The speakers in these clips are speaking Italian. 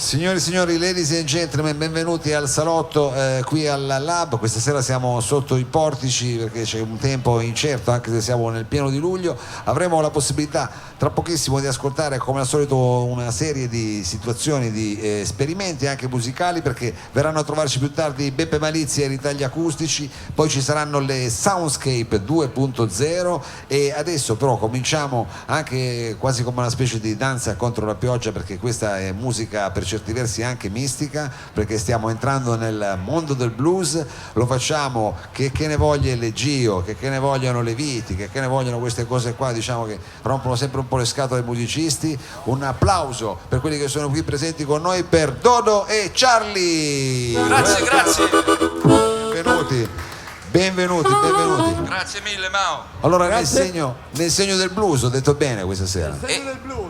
Signori e signori, ladies and gentlemen, benvenuti al salotto qui al Lab. Questa sera siamo sotto i portici perché c'è un tempo incerto, anche se siamo nel pieno di luglio. Avremo la possibilità tra pochissimo di ascoltare come al solito una serie di situazioni, di esperimenti anche musicali, perché verranno a trovarci più tardi Beppe Malizia e Ritagli Acustici, poi ci saranno le Soundscape 2.0 e adesso però cominciamo anche quasi come una specie di danza contro la pioggia, perché questa è musica per certi versi anche mistica, perché stiamo entrando nel mondo del blues. Lo facciamo che ne voglia il Gio, che ne vogliano le Viti, che ne vogliano queste cose qua, diciamo che rompono sempre un po' le scatole ai musicisti. Un applauso per quelli che sono qui presenti con noi, per Dodo e Charlie. Grazie. Benvenuti. Grazie mille, Mao. Allora, nel segno del blues, ho detto bene questa sera.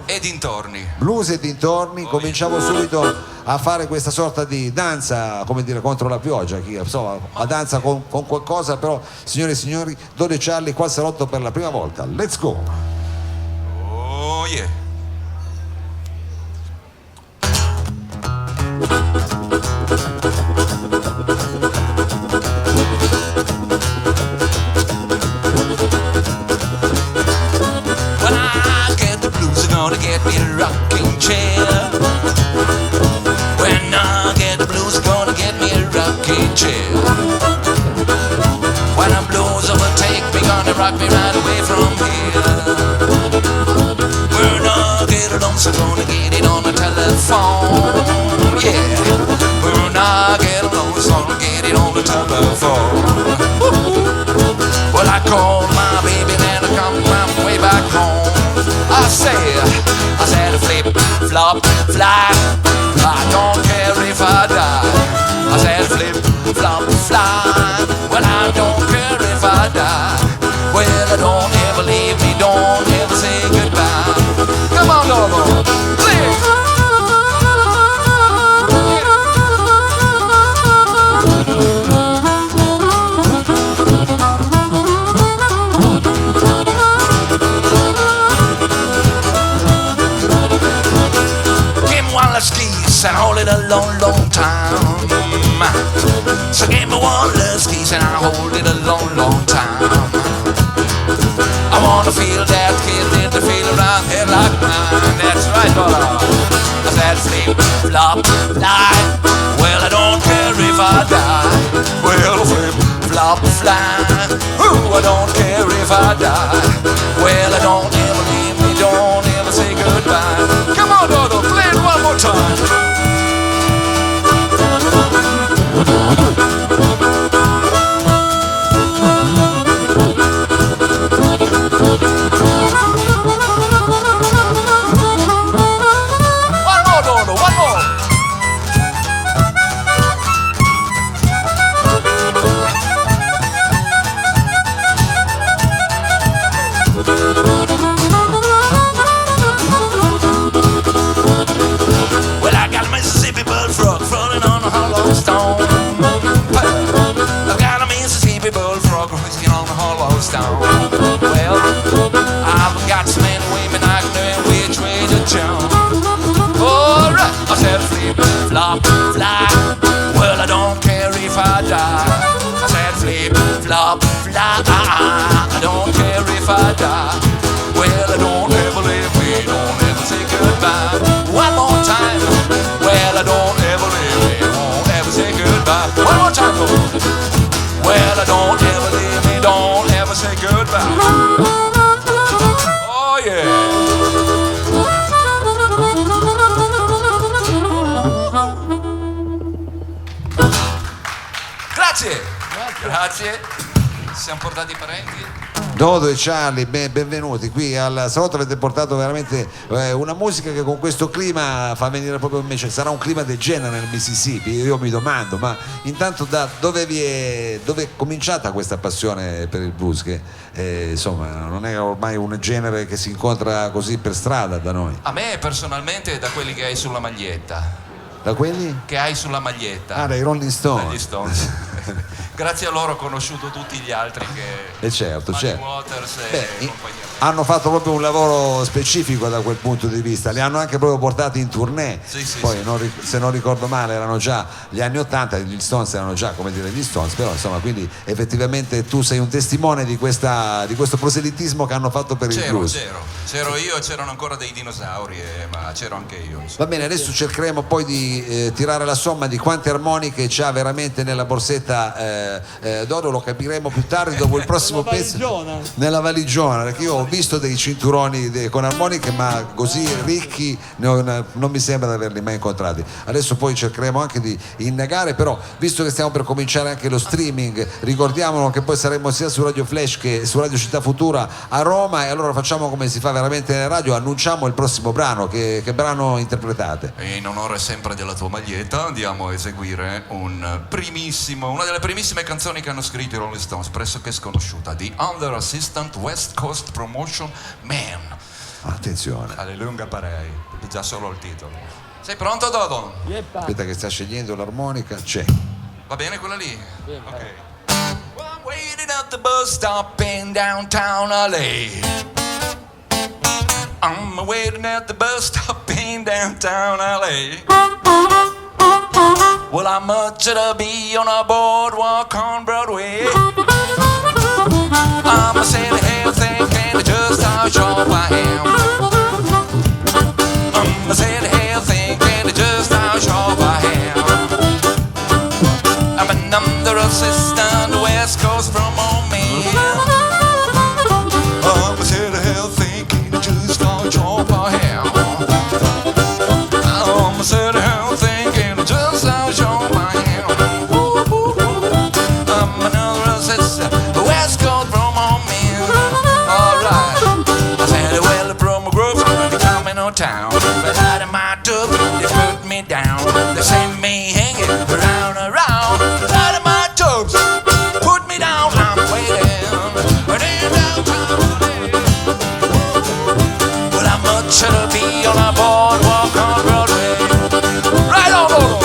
E dintorni. Blues e dintorni, cominciamo subito a fare questa sorta di danza, come dire, contro la pioggia, insomma, a danza con qualcosa, però, signore e signori, Dodo e Charlie qua al salotto per la prima volta. Let's go! Oh yeah! Gonna get me a rocking chair. When I get the blues, gonna get me a rocking chair. When the blues overtake me, gonna rock me right away from here. When I get it on, so gonna get it on the telephone. Yeah. When I get it on, so gonna get it on the telephone. Well, I called my baby and I come my way back home. I said flip, flop, fly. I don't care if I die. I said flip, flop, fly. Well, I don't care if I die. Well, don't ever leave me, don't ever say goodbye. Come on, Dodo, flip. And hold it a long time. So give me one little skis and I'll hold it a long time. I wanna feel that kid to feel around here like mine. That's right, Dodo. I said flip, flop, fly. Well, I don't care if I die. Well, flip, flop, fly. Ooh, I don't care if I die. Well, I don't ever leave me, don't ever say goodbye. Come on, Dodo, play it one more time. Well, I've got so many women I can know which way to jump. Alright, I said flip, flop, fly. Well, I don't care if I die. I said flip, flop, fly. I don't care if I die. Well, I don't ever leave me, don't ever say goodbye. One more time. Well, I don't ever leave me, don't ever say goodbye. One more time, well, I don't ever leave me, don't ever say goodbye. Oh yeah. Grazie. Siamo portati parenti. Dodo e Charlie, benvenuti qui al salotto. Avete portato veramente una musica che con questo clima fa venire proprio invece. Sarà un clima del genere nel Mississippi? Io mi domando, ma intanto da dove è cominciata questa passione per il blues, che insomma non è ormai un genere che si incontra così per strada da noi? A me personalmente da quelli che hai sulla maglietta. Da quelli? Che hai sulla maglietta. Ah, dai Rolling Stones. Dagli Stones. Grazie a loro ho conosciuto tutti gli altri che... certo. Waters e compagnia. hanno fatto proprio un lavoro specifico da quel punto di vista, li hanno anche proprio portati in tournée. Poi se non ricordo male erano già gli anni '80, gli Stones erano già, come dire, gli Stones, però insomma, quindi effettivamente tu sei un testimone di questo proselitismo che hanno fatto per il blues. C'ero io e c'erano ancora dei dinosauri, ma c'ero anche io, insomma. Va bene, adesso cercheremo poi di tirare la somma di quante armoniche c'ha veramente nella borsetta d'oro, lo capiremo più tardi dopo il prossimo pezzo. Nella valigiona, perché io ho visto dei cinturoni con armoniche, ma così ricchi non mi sembra di averli mai incontrati. Adesso poi cercheremo anche di indagare, però visto che stiamo per cominciare anche lo streaming, ricordiamolo che poi saremo sia su Radio Flash che su Radio Città Futura a Roma, e allora facciamo come si fa veramente nella radio, annunciamo il prossimo brano. Che brano interpretate? E in onore sempre della tua maglietta andiamo a eseguire una delle primissime canzoni che hanno scritto i Rolling Stones, pressoché sconosciuta, The Under Assistant West Coast Promotion Man. Attenzione. Alle lunga parei, già solo il titolo. Sei pronto, Dodo? Aspetta che sta scegliendo l'armonica, c'è. Va bene quella lì? Ok. Well, I'm waiting at the bus stop in downtown LA. I'm waiting at the bus stop in downtown LA. Well, I'm much to be on a boardwalk on Broadway. I'm a silly hell thinking just how sharp I am. I'm a silly hell thinking just how sharp I am. I'm an under assistant West Coast promo man. I'm a silly hell thinking just how sharp I am. I'm a silly hell thinking just how sharp I am. I'm another assistant West Coast promo man. Alright, I said, well, the promo groups are coming on town, but out of my tub they put me down. They send me hanging around and around. Out of my tubs, put me down. I'm waiting in downtown LA. Well, I'm much to be on a boardwalk on Broadway. Right on over.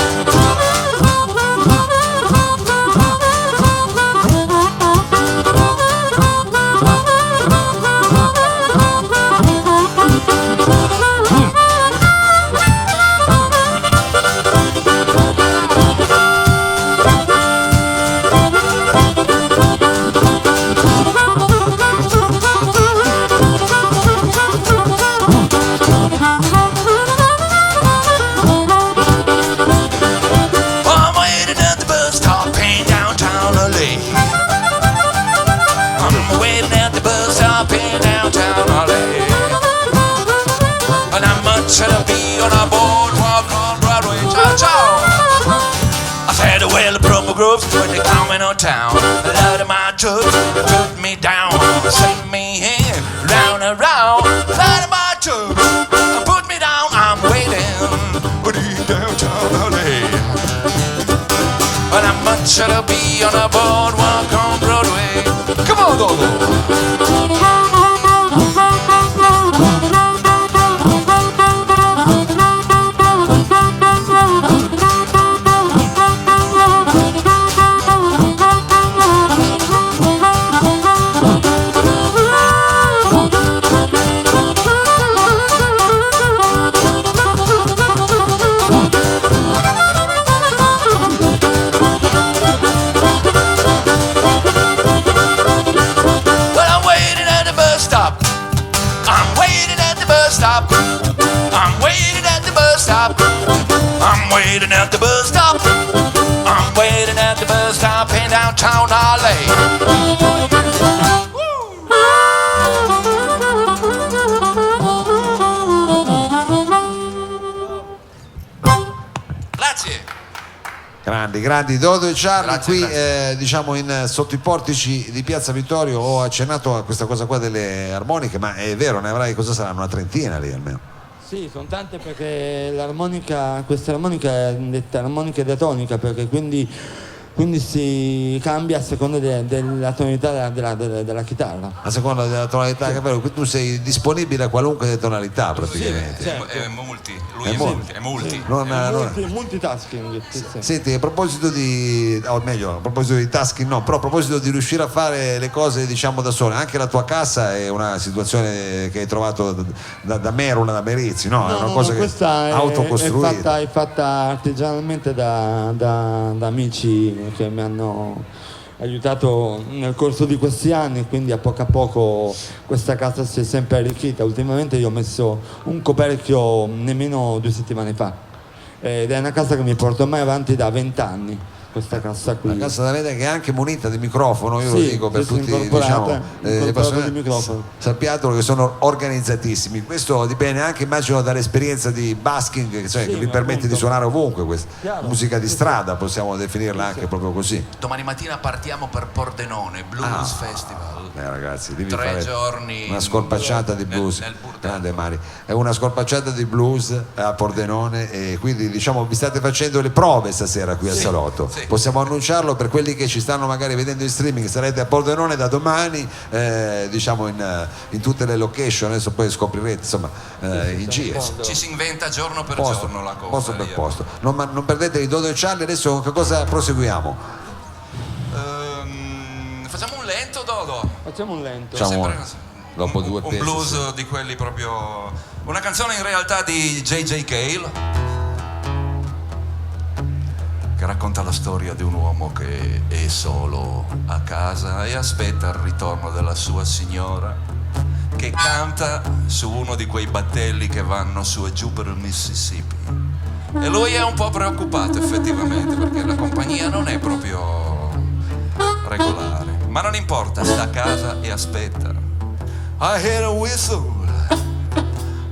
I'm waiting at the bus stop in downtown LA. I'm waiting at the bus stop in downtown LA. And I'm much to be on a boardwalk on Broadway. Ciao, ciao. I said, well, the promo groups when they coming on town. A lot of my trucks put me down. Send me in round and round. A lot of my trucks put me down. I'm waiting in downtown LA. But I'm much to be on a boardwalk on Broadway. Come on, Dodo. Well, I'm waiting at the bus stop. I'm waiting at the bus stop. I'm waiting at the bus stop. I'm waiting at the bus stop. I'm waiting at the bus stop in downtown LA. Grazie. Grandi Dodo e Charlie. Grazie, qui grazie. diciamo sotto i portici di Piazza Vittorio ho accennato a questa cosa qua delle armoniche, ma è vero, ne avrai, cosa saranno, una trentina lì almeno? Sì, sono tante, perché questa armonica è detta armonica diatonica, perché quindi quindi si cambia a seconda della tonalità della chitarra. A seconda della tonalità, che è vero, tu sei disponibile a qualunque tonalità praticamente. Certo. È multi, lui è multi. Multitasking. Sì. Senti, a proposito di, o meglio, a proposito di tasking no, però a proposito di riuscire a fare le cose diciamo da sole, anche la tua casa è una situazione che hai trovato da Merula, da Merizzi, no? È una cosa che questa autocostruita. è fatta artigianalmente da amici che mi hanno aiutato nel corso di questi anni, quindi a poco questa casa si è sempre arricchita. Ultimamente io ho messo un coperchio nemmeno 2 settimane fa ed è una casa che mi porto ormai avanti da 20 anni. Questa casa qui. La casa da vedere che è anche munita di microfono, io Sì, lo dico per sì, tutti diciamo, le persone, di microfono. sappiatelo che sono organizzatissimi. Questo dipende anche immagino dall'esperienza di busking, cioè, Sì, che vi permette appunto. di suonare ovunque, questa Chiaro. musica di strada possiamo definirla anche proprio così. Domani mattina partiamo per Pordenone, Blues Festival. Ragazzi, devi 3 fare giorni una scorpacciata di blues, nel Burdello. grande Mari, è una scorpacciata di blues a Pordenone e quindi diciamo vi state facendo le prove stasera qui al salotto. Sì. Possiamo annunciarlo per quelli che ci stanno magari vedendo in streaming, sarete a Pordenone da domani diciamo in tutte le location, adesso poi scoprirete insomma in giro. Ci si inventa giorno per Posto, giorno la cosa. posto per posto. Non perdete i Dodo e Charlie, adesso che cosa proseguiamo? Facciamo un lento, Dodo. Facciamo un lento. Facciamo Sempre dopo un, due un pezzi, blues sì. di quelli proprio. Una canzone in realtà di J.J. Cale che racconta la storia di un uomo che è solo a casa e aspetta il ritorno della sua signora, che canta su uno di quei battelli che vanno su e giù per il Mississippi. E lui è un po' preoccupato effettivamente perché la compagnia non è proprio regolare, ma non importa, sta a casa e aspetta. I hear a whistle,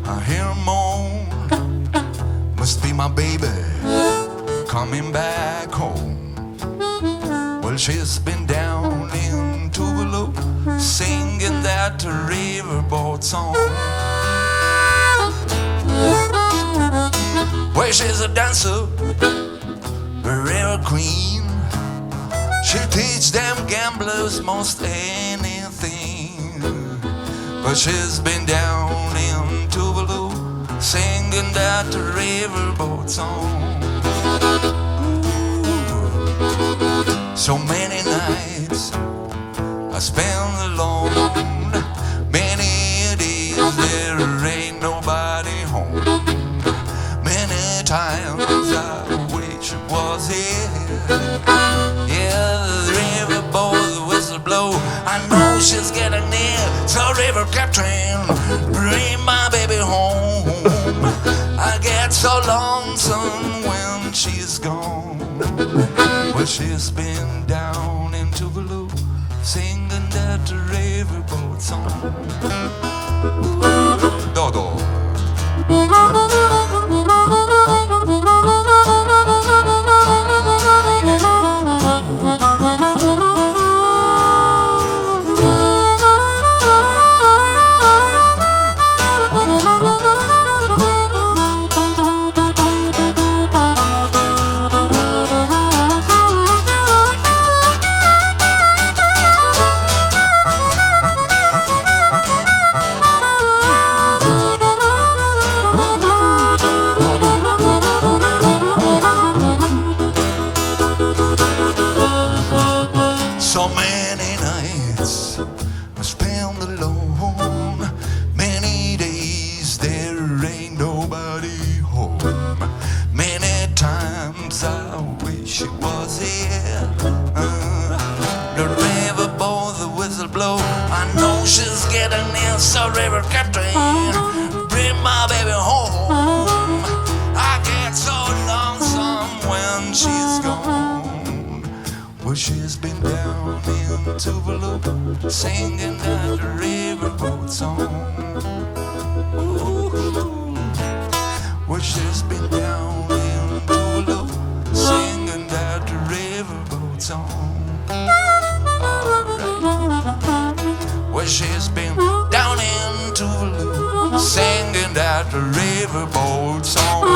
I hear a moan, must be my baby coming back home. Well, she's been down in Tuvalu singing that riverboat song. Well, she's a dancer, a river queen. She'll teach them gamblers most anything. But she's been down in Tuvalu singing that riverboat song. So many nights I spend alone, many days there ain't nobody home. Many times I wish it was here. Yeah, the riverboat, the whistle blow, I know she's getting near. So river captain, bring my baby home. I get so lonesome when she's gone. Well, she's been down in Tuvalu singing that riverboat song. Dodo. So many nights I spend alone, many days there ain't nobody home. Many times I wish it was here. The riverboat, the whistle blow, I know she's getting near. So river captain, bring my baby home. I get so lonesome when she's gone. Well, she's been down in Tuvalu singing that riverboat song. Ooh. Well, she's been down in Tuvalu singing that riverboat song. Alright. Well, she's been down in Tuvalu singing that riverboat song.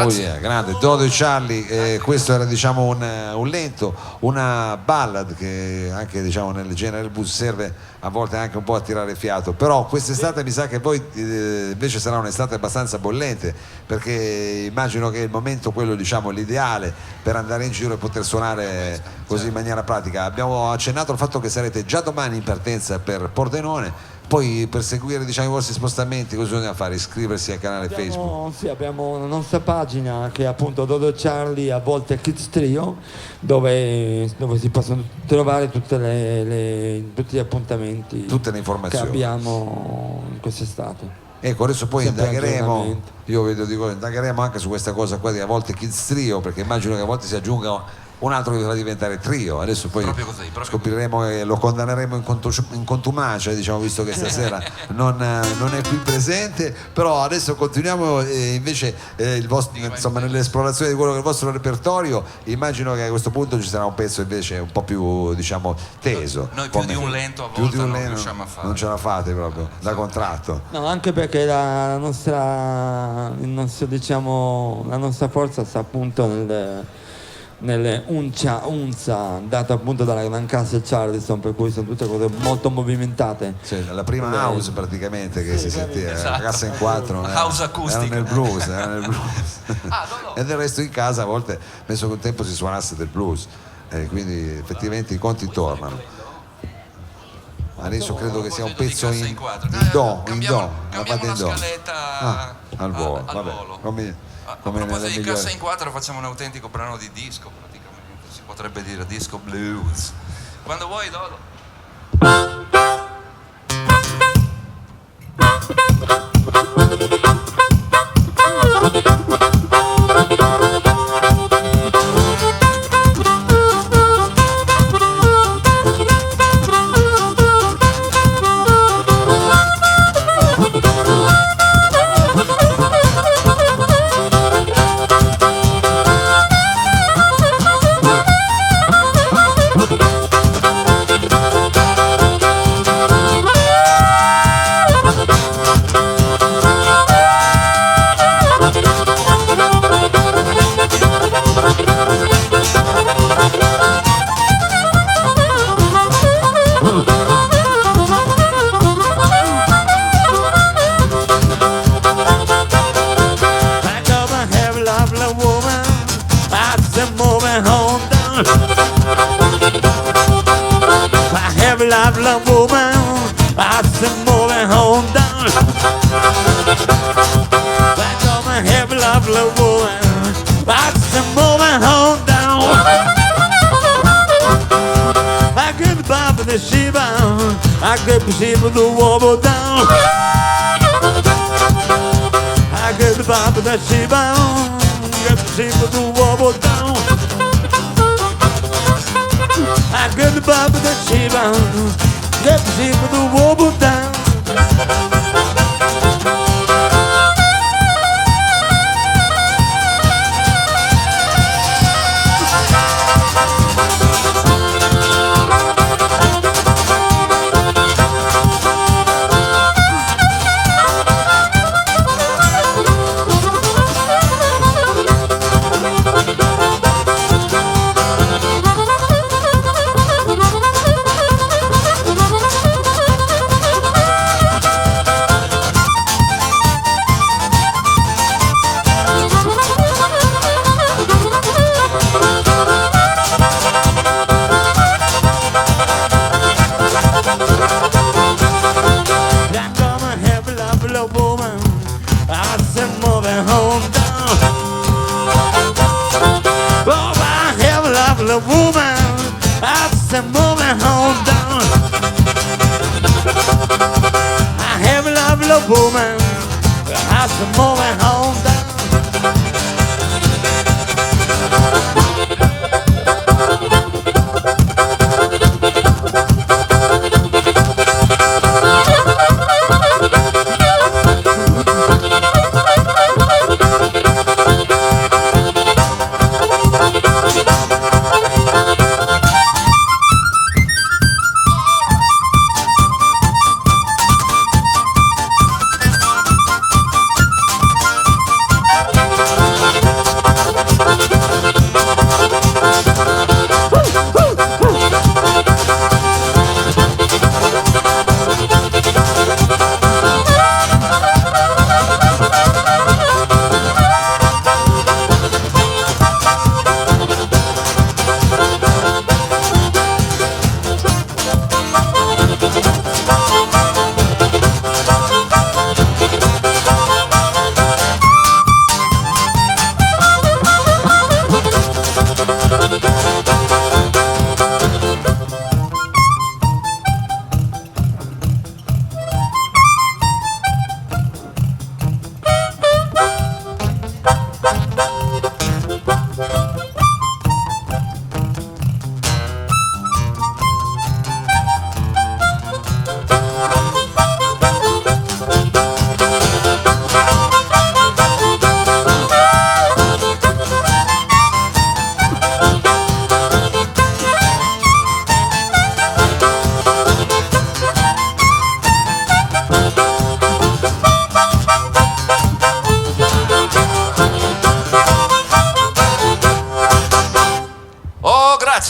Grazie. yeah, grande Dodo e Charlie, questo era diciamo un lento, una ballad che anche diciamo nel genere del blues serve a volte anche un po' a tirare fiato, però quest'estate mi sa che poi invece sarà un'estate abbastanza bollente, perché immagino che il momento quello diciamo l'ideale per andare in giro e poter suonare così in maniera pratica. Abbiamo accennato al fatto che sarete già domani in partenza per Pordenone. Poi per seguire diciamo, i vostri spostamenti cosa bisogna fare? Iscriversi al canale Facebook? Sì, abbiamo una nostra pagina che è appunto Dodo Charlie, a volte Kids Trio, dove si possono trovare tutti gli appuntamenti, Tutte le che informazioni. abbiamo in quest'estate. Ecco, adesso poi Sempre indagheremo, aggiornamento. io dico, indagheremo anche su questa cosa qua di a volte Kids Trio, perché immagino che a volte si aggiunga un altro che dovrà diventare trio. Adesso poi Proprio così, proprio scopriremo e lo condanneremo in contumacia, diciamo, visto che stasera non è qui presente. Però adesso continuiamo invece insomma, nell'esplorazione di quello che è il vostro repertorio. Immagino che a questo punto ci sarà un pezzo invece un po' più diciamo teso. Noi più di un lento a volte non riusciamo a fare. Non ce la fate proprio, da contratto. No, anche perché la nostra forza sta appunto nelle unza data appunto dalla Gran Cassa Charleston, per cui sono tutte cose molto movimentate. Cioè, la prima house praticamente che si sentiva, esatto. la cassa in quattro, House acustica. era nel blues, No. e del resto in casa a volte penso che un tempo si suonasse del blues, quindi effettivamente i conti tornano. Adesso credo che sia un pezzo in do, Cambiamo la fate la in do. scaletta Al volo, al vabbè, volo. come A nelle proposito di migliori- cassa in quattro, facciamo un autentico brano di disco, praticamente si potrebbe dire disco blues. Quando vuoi, Dodo. I get the shape of the wobble down. I get the vibe of that shape down. Get the shape of the wobble down. I get the vibe of that shape down. Get the shape of the wobble down.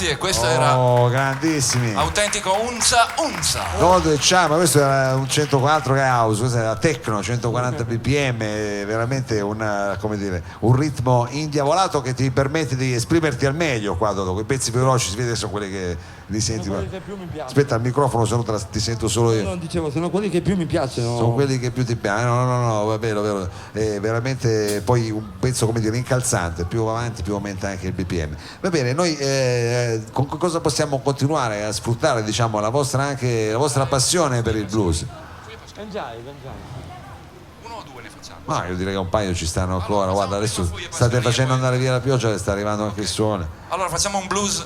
e questo era grandissimi. autentico unza. Gold e Chama, questo era un 104 che è house, questo era techno, 140 bpm, veramente un ritmo indiavolato che ti permette di esprimerti al meglio qua, dopo quei pezzi più veloci si vede che sono quelli che li senti. Sono quelli che più mi piacciono. Aspetta, al microfono se no ti sento solo io. No, dicevo, sono quelli che più mi piacciono. Sono quelli che più ti piacciono, no, va bene, vero. È veramente poi un pezzo, come dire, incalzante, più avanti più aumenta anche il BPM. Va bene, noi con cosa possiamo continuare a sfruttare, diciamo, la vostra passione per il blues? Vangiai. Uno o due ne facciamo? Ma io direi che un paio ci stanno ancora, guarda, adesso state facendo andare via la pioggia, sta arrivando anche il sole. Allora facciamo un blues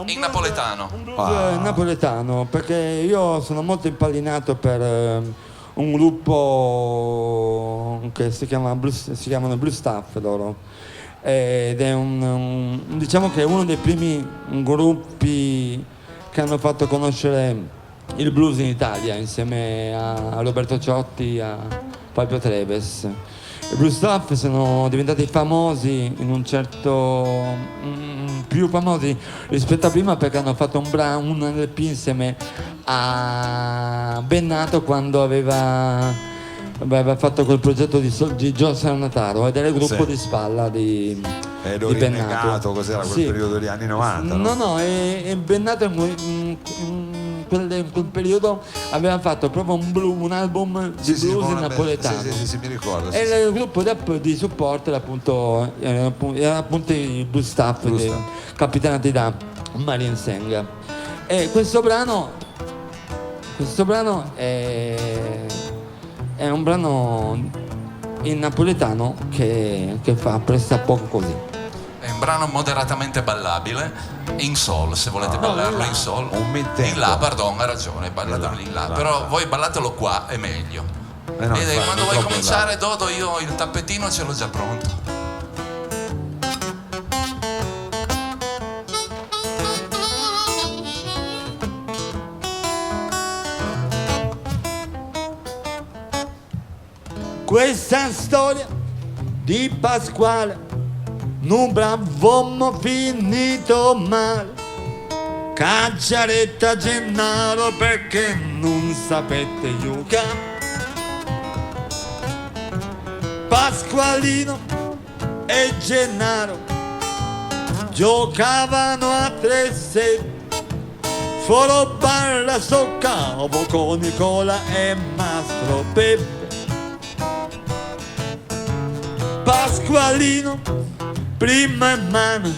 in napoletano. Un blues napoletano, perché io sono molto impallinato per un gruppo che si chiamano Blue Staff loro, ed è diciamo che è uno dei primi gruppi che hanno fatto conoscere il blues in Italia, insieme a Roberto Ciotti, a Fabio Treves. I Blue Staff sono diventati famosi più famosi rispetto a prima, perché hanno fatto un LP insieme a Bennato quando aveva fatto quel progetto di John Sarnataro, ed era il gruppo di spalla di Bennato. Cos'era quel periodo degli anni 90? No, e Bennato in quel periodo aveva fatto proprio un album di blues napoletano. Sì, mi ricordo. E il gruppo di supporto era appunto il Blue Staff, capitanati da Marien Senga. E questo brano è un brano in napoletano che fa pressappoco così. È un brano moderatamente ballabile, in sol, se volete ballarlo in sol. Un mid-tempo. In la, pardon, ha ragione, ballatelo in là. Però voi ballatelo qua, è meglio. No, E quando vuoi cominciare, Dodo, io il tappetino ce l'ho già pronto. Questa storia di Pasquale non brav'uomo finito male, Cacciaretta Gennaro perché non sapete giocare. Pasqualino e Gennaro giocavano a 3-6, foro barra soccavo con Nicola e Mastro Peppe. Pasqualino prima in mano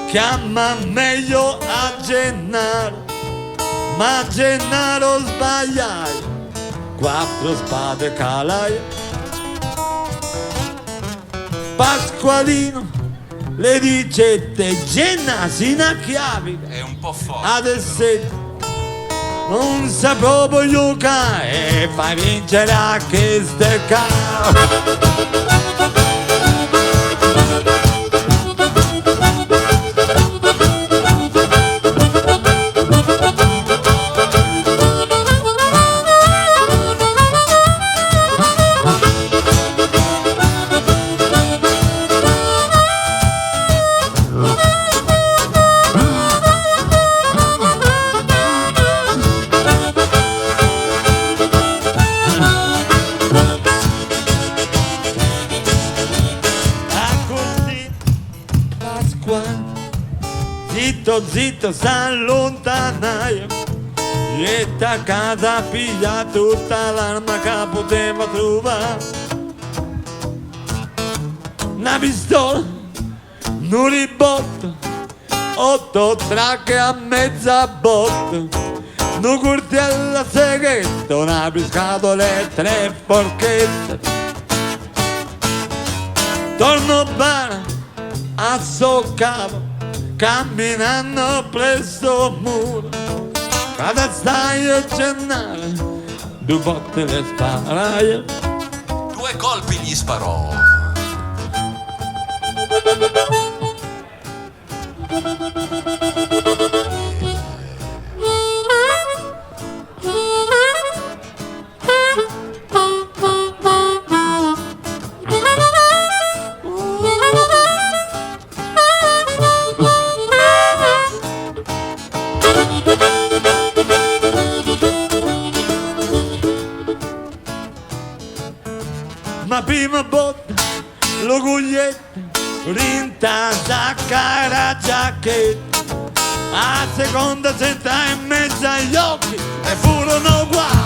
chiama meglio a Gennaro, ma Gennaro sbagliai, 4 spade calai. Pasqualino le dice te Genna si chiavi, È un po' forte. adesso non sa proprio giocare e fai vincere a che ste Zitto s'allontanaio, e a casa piglia tutta l'arma che poteva trovare. Una pistola, un ribotto, 8 tracche a mezza botta, un coltello a seghetto, una piscatola e 3 forchette. Torno bene a soccavo, camminando presso il muro, cada stai a Gennaro, 2 botte le sparai. 2 colpi gli sparò. ma prima botta, lo cuglietto, rinta, sacca e la giacchetta, a seconda senta in mezzo agli occhi e furono guai.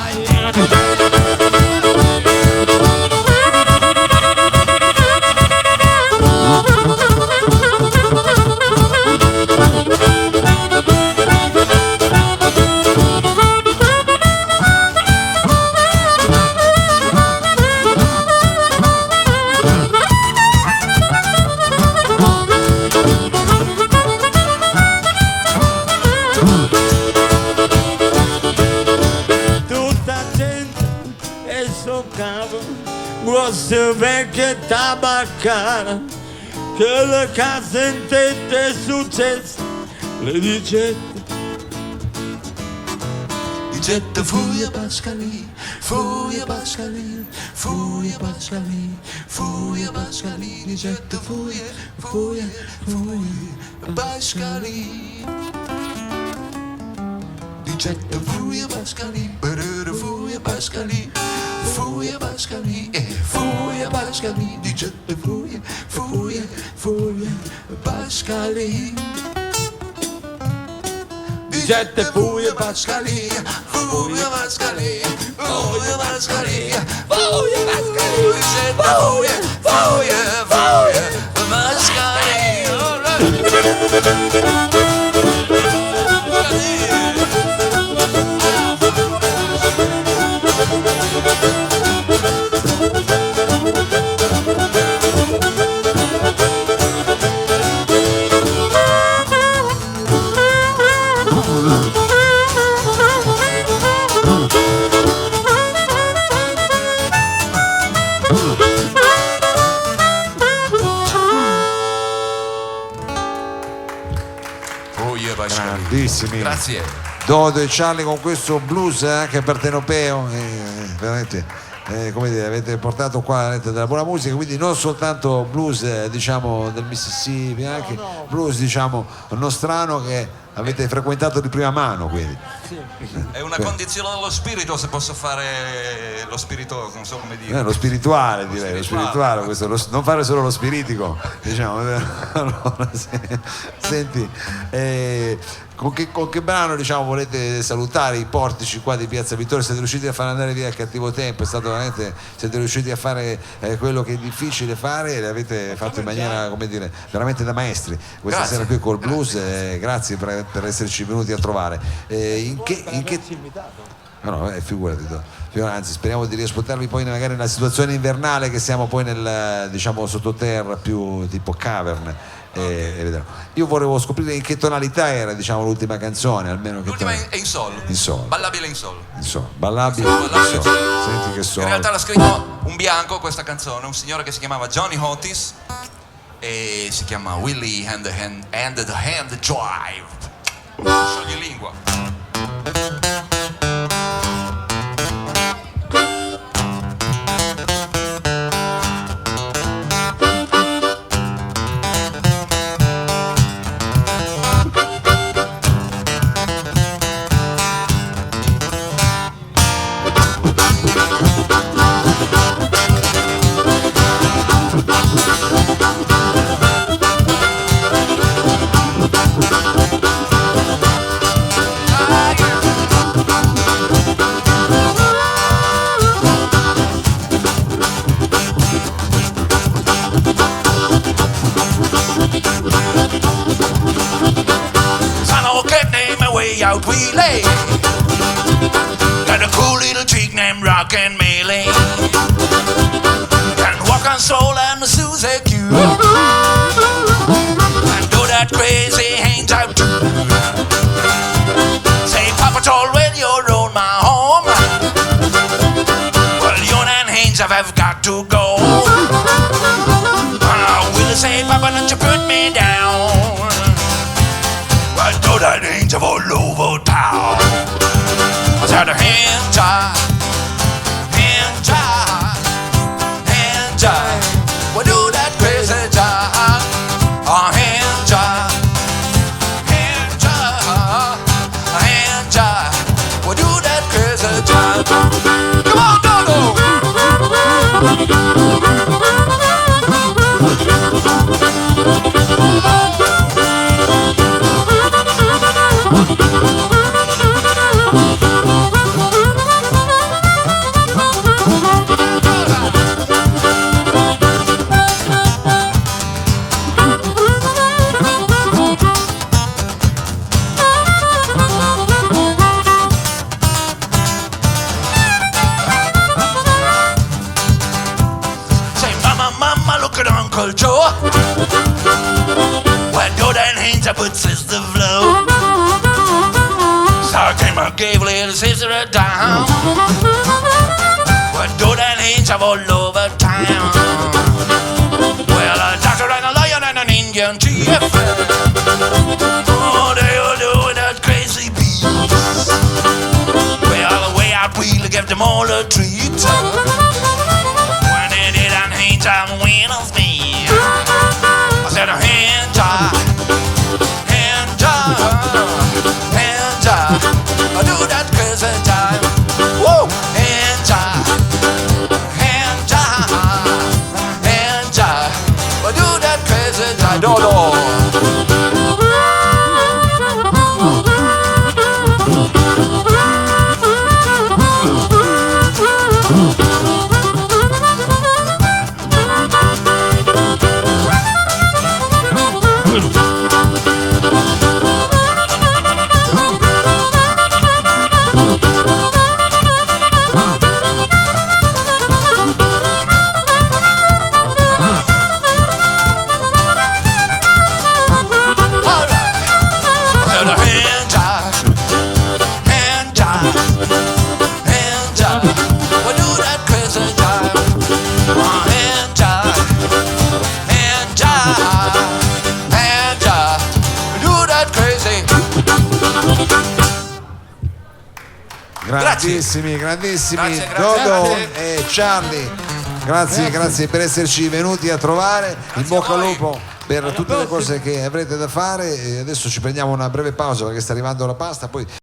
Grosse vecchie tabaccare che le case in tette è successo, le dicette fuia Pascalì, fuia Pascalì, fuia Pascalì, fuia Pascalì, dicette fuia Pascalì, dicette fuia Pascalì, fuia Pascalì, fuia Pascalì, fuia Pascalì, dicette fuia Pascalì. Dicette fuia Pascalì, fuia Pascalì, fuia Pascalì, fuia Pascalì, dicette fuia grandissimi. Grazie. Dodo e Charlie con questo blues anche partenopeo, veramente come dire, avete portato qua della buona musica, quindi non soltanto blues diciamo del Mississippi, anche blues diciamo nostrano che avete frequentato di prima mano, quindi è una condizione dello spirito, se posso fare lo spirito, non so come dire, lo spirituale, direi, lo spirituale, questo, non fare solo lo spiritico, diciamo. Allora, senti, con che brano diciamo volete salutare i portici qua di Piazza Vittorio? Siete riusciti a far andare via il cattivo tempo, è stato veramente, siete riusciti a fare quello che è difficile fare e l'avete fatto in maniera, come dire, veramente da maestri questa grazie. sera qui col blues, grazie per esserci venuti a trovare. In che no, figurati, anzi speriamo di riascoltarvi poi magari nella situazione invernale, che siamo poi nel diciamo sottoterra, più tipo cavern. Io volevo scoprire in che tonalità era diciamo l'ultima canzone, almeno che l'ultima è in sol. In sol. Ballabile in sol. In sol. Ballabile in sol. Senti che sol. In realtà l'ha scritto un bianco questa canzone, un signore che si chiamava Johnny Otis e si chiama Willie and the Hand Drive. Sciogli lingua. Out we lay, got a cool little chick named Rockin' Melee, can walk on soul and the Susie Q, and do that crazy hangs out too. Say Papa told when you're on my home, well you and Haynes have got to go. Will say Papa don't you put me down, I know that ain't all over town. I said a hand jive, we do that crazy jive. A hand jive, we do that crazy jive. Come on, Dodo! Uncle Joe. When Dodo and Hinge puts his the flow. Sergeant gave little sister a down. When Dodo and Hinge all over town. Well, a doctor and a lion and an Indian chief. Oh, they all doing that crazy beat. Well, the way out we'll give them all a treat. When they did and Hinge and Winners me. I said, hand job, hand job, hand job. I do that crazy time. Whoa, hand job, hand job, hand job. I do that crazy time. Dodo. Grandissimi, grandissimi. Grazie, Dodo grazie. e Charlie, grazie per esserci venuti a trovare. In bocca al lupo per tutte le cose che avrete da fare. E adesso ci prendiamo una breve pausa perché sta arrivando la pasta, poi